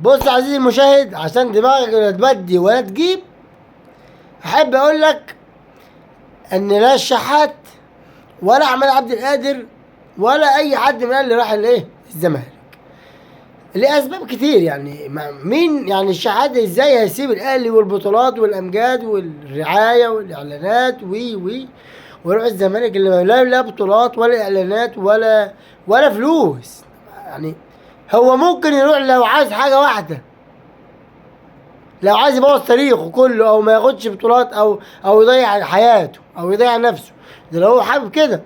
بص يا عزيزي المشاهد، عشان دماغك لا تبدي ولا تجيب، احب اقول لك ان لا الشحات ولا عماد عبد القادر ولا اي حد من اللي راح الايه الزمالك لاسباب كتير. يعني مين يعني الشحات ازاي هيسيب الاهلي والبطولات والامجاد والرعايه والاعلانات وي ويروح الزمالك اللي لا بطولات ولا اعلانات ولا فلوس؟ يعني هو ممكن يروح لو عايز حاجه واحده، لو عايز يبوظ تاريخه كله او ما ياخدش بطولات او يضيع حياته او يضيع نفسه، ده لو هو حابب كده.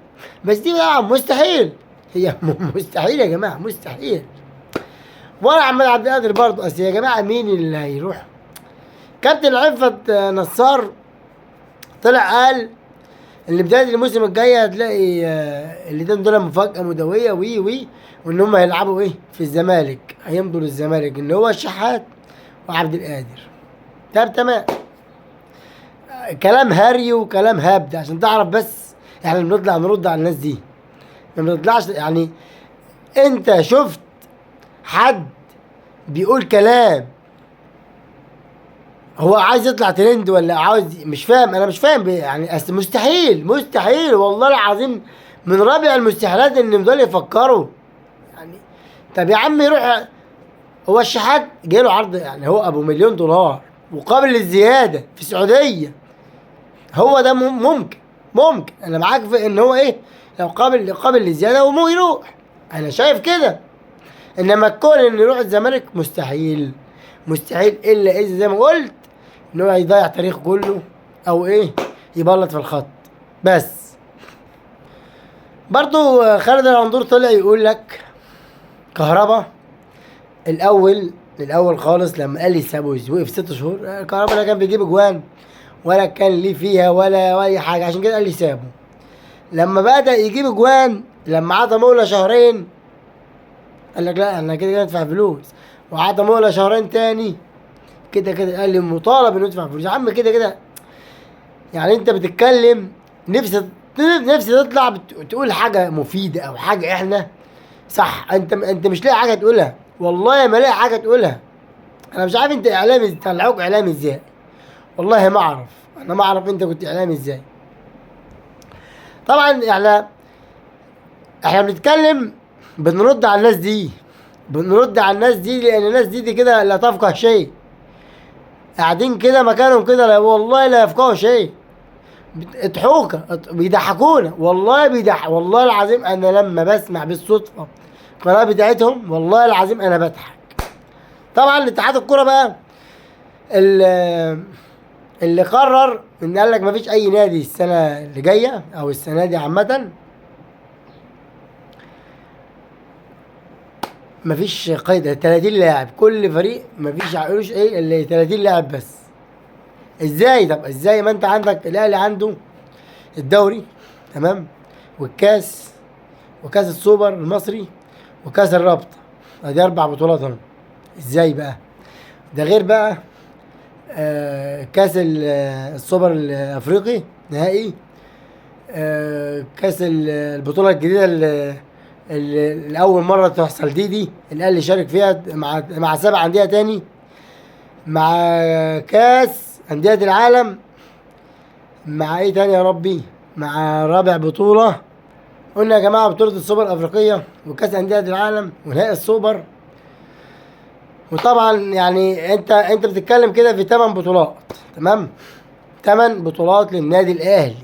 بس دي طبعا مستحيل، هي مستحيل يا جماعه، مستحيل. ولا عماد عبد القادر برضه، اصل يا جماعه مين اللي هيروح؟ كابتن عفت نصار طلع قال ان بدايه الموسم الجاي هتلاقي الاتنين دول مفاجاه مدويه وان هم هيلعبوا ايه في الزمالك، هيمضوا للزمالك ان هو الشحات وعبد القادر. طب تمام، كلام هري وكلام هبد عشان تعرف بس احنا بنطلع نرد على الناس دي، ما بنطلعش. يعني انت شفت حد بيقول كلام هو عايز يطلع ترند ولا عاوز؟ مش فاهم، انا مش فاهم يعني اصل مستحيل مستحيل والله العظيم، من رابع المستحيلات ان دول يفكروا. يعني طب يا عم يروح، هو الشحات جاله عرض يعني هو ابو مليون دولار وقابل للزياده في السعوديه، هو ده ممكن انا معاك في ان هو ايه، لو قابل للزياده ومو يروح، انا شايف كده. انما الكون انه يروح الزمالك مستحيل، مستحيل الا اذا زي ما قلت ان هو يضيع تاريخه كله او ايه يبلط في الخط بس. برضو خالد الغندور طلع يقول لك كهربا الاول خالص لما قال لي سابه وقف 6 شهور، كهربا لا كان بيجيب اجوان ولا كان ليه فيها ولا اي حاجه، عشان كده قال لي سابه. لما بدأ يجيب اجوان، لما عطى مولى شهرين قال لك لا انا كده كده ادفع فلوس، وعطى مولى شهرين تاني كده قال لي مطالب انه يدفع فلوس. يا عم كده يعني انت بتتكلم، نفسي تطلع تقول حاجه مفيده او حاجه احنا صح، انت مش لاقي حاجه تقولها، والله ما لاقي حاجه تقولها. انا مش عارف انت اعلامي طلعوك اعلامي ازاي، والله ما اعرف، انا ما اعرف انت كنت اعلامي ازاي. طبعا احنا بنتكلم بنرد على الناس دي، بنرد على الناس دي لان الناس دي كده لا تفقه شيء، قاعدين كده مكانهم كده والله لا يفقهوا شيء، اضحوكة بيضحكونا والله والله العظيم انا لما بسمع بالصدفه القناه بتاعتهم والله العظيم انا بضحك. طبعا اتحاد الكوره بقى اللي قرر ان قال لك مفيش اي نادي السنه اللي جايه او السنه دي عامه، مفيش قيد 30 لاعب كل فريق، مفيش هيقولوش ايه اللي 30 لاعب بس. ازاي؟ طب ازاي ما انت عندك الاهلي عنده الدوري تمام والكاس وكاس السوبر المصري وكاس الرابطه، ادي 4 بطولات اهو. ازاي بقى؟ ده غير بقى كاس السوبر الافريقي نهائي، كاس البطوله الجديده اللي لاول مره تحصل دي الاهلي شارك فيها مع 7 انديه تاني، مع كاس انديه العالم، مع ايه تاني يا ربي، مع رابع بطوله قلنا يا جماعه بطوله السوبر الافريقيه وكاس انديه العالم ونهائي السوبر. وطبعا يعني انت بتتكلم كده في 8 بطولات تمام، 8 بطولات للنادي الاهلي،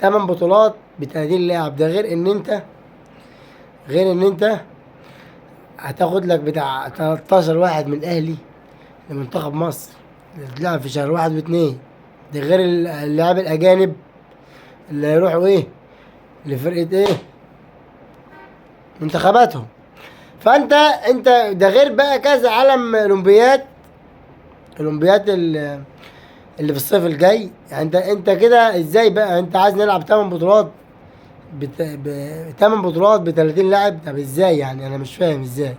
8 بطولات ب 30 لاعب. ده غير ان انت هتاخد لك بتاع 13 واحد من الاهلي لمنتخب مصر اللي بتلعب في شهر 1 و2، ده غير اللاعب الاجانب اللي هيروحوا ايه لفرقه ايه منتخباتهم. فانت ده غير بقى كاس عالم اولمبياد اللي في الصيف الجاي. يعني انت كده ازاي بقى انت عايز نلعب 8 بطولات 8 بطولات ب 30 لاعب؟ طب ازاي يعني؟ انا مش فاهم ازاي.